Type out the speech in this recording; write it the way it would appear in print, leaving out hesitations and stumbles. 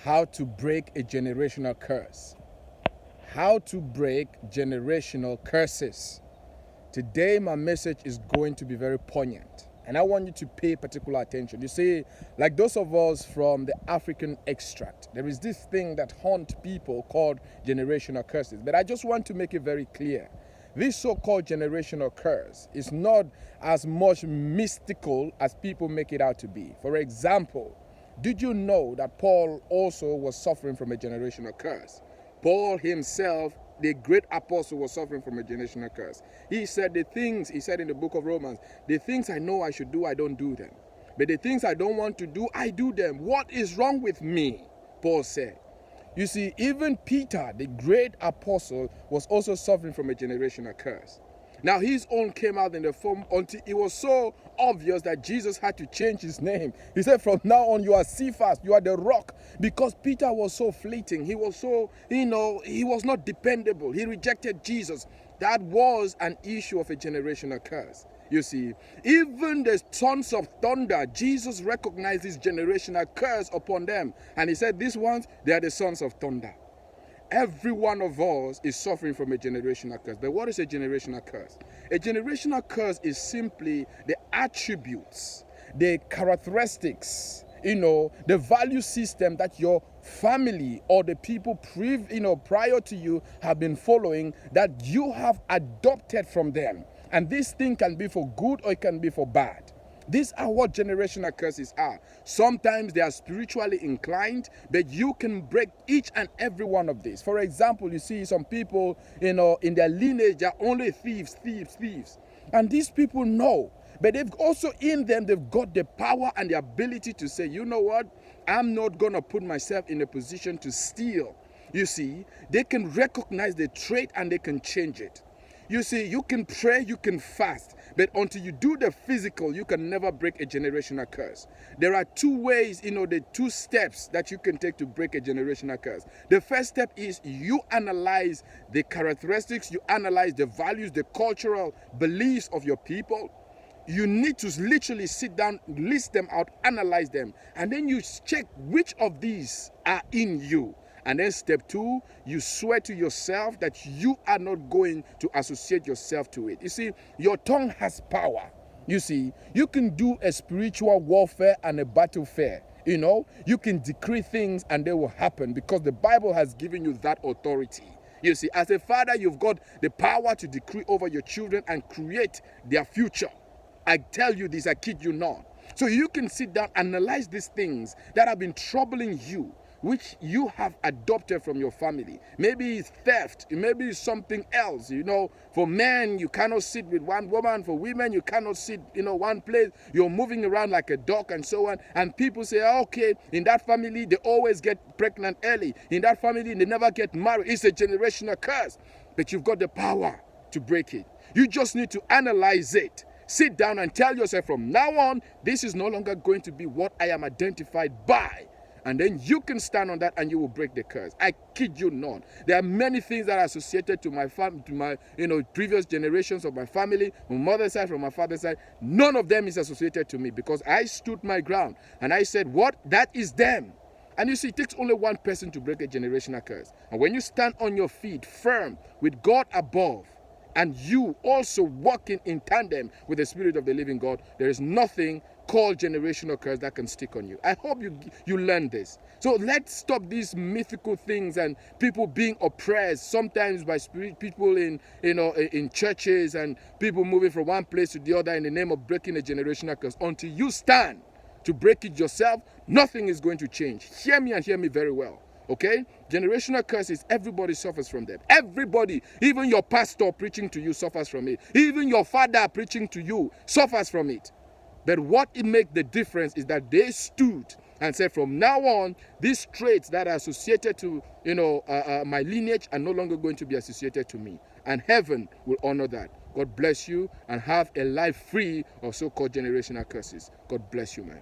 How to break a generational curse. How to break generational curses. Today, my message is going to be very poignant, and I want you to pay particular attention. You see, like those of us from the African extract, there is this thing that haunt people called generational curses. But I just want to make it very clear. This so-called generational curse is not as much mystical as people make it out to be. For example, did you know that Paul also was suffering from a generational curse? Paul himself, the great apostle, was suffering from a generational curse. He said in the book of Romans, the things I know I should do, I don't do them. But the things I don't want to do, I do them. What is wrong with me? Paul said. You see, even Peter, the great apostle, was also suffering from a generational curse. Now, his own came out in the form until it was so obvious that Jesus had to change his name. He said, from now on, you are Cephas, you are the rock. Because Peter was so fleeting. He was so, he was not dependable. He rejected Jesus. That was an issue of a generational curse. You see, even the sons of thunder, Jesus recognized this generational curse upon them. And he said, these ones, they are the sons of thunder. Every one of us is suffering from a generational curse. But what is a generational curse? A generational curse is simply the attributes, the characteristics, the value system that your family or the people prior to you have been following, that you have adopted from them. And this thing can be for good or it can be for bad. These are what generational curses are. Sometimes they are spiritually inclined, but you can break each and every one of these. For example, you see some people, in their lineage, they are only thieves. And these people know, but they've also in them, they've got the power and the ability to say, you know what, I'm not going to put myself in a position to steal. You see, they can recognize the trait and they can change it. You see, you can pray, you can fast, but until you do the physical, you can never break a generational curse. There are two ways, the two steps that you can take to break a generational curse. The first step is you analyze the characteristics, you analyze the values, the cultural beliefs of your people. You need to literally sit down, list them out, analyze them, and then you check which of these are in you. And then step two, you swear to yourself that you are not going to associate yourself to it. You see, your tongue has power. You see, you can do a spiritual warfare and a battlefield. You can decree things and they will happen because the Bible has given you that authority. You see, as a father, you've got the power to decree over your children and create their future. I tell you this, I kid you not. So you can sit down, analyze these things that have been troubling you, which you have adopted from your family. Maybe it's theft, maybe it's something else. For men, you cannot sit with one woman. For women, you cannot sit, one place. You're moving around like a dog and so on. And people say, okay, in that family, they always get pregnant early. In that family, they never get married. It's a generational curse. But you've got the power to break it. You just need to analyze it. Sit down and tell yourself, from now on, this is no longer going to be what I am identified by. And then you can stand on that and you will break the curse. I kid you not. There are many things that are associated to my family, to my previous generations of my family, from my mother's side, from my father's side. None of them is associated to me because I stood my ground and I said, what? That is them. And you see, it takes only one person to break a generational curse. And when you stand on your feet firm with God above, and you also walking in tandem with the Spirit of the living God, there is nothing called generational curse that can stick on you. I hope you learn this. So let's stop these mythical things and people being oppressed sometimes by people in churches and people moving from one place to the other in the name of breaking a generational curse. Until you stand to break it yourself, nothing is going to change. Hear me and hear me very well. Okay? Generational curses, everybody suffers from them. Everybody, even your pastor preaching to you suffers from it. Even your father preaching to you suffers from it. But what it makes the difference is that they stood and said, from now on, these traits that are associated to, my lineage are no longer going to be associated to me. And heaven will honor that. God bless you and have a life free of so-called generational curses. God bless you, man.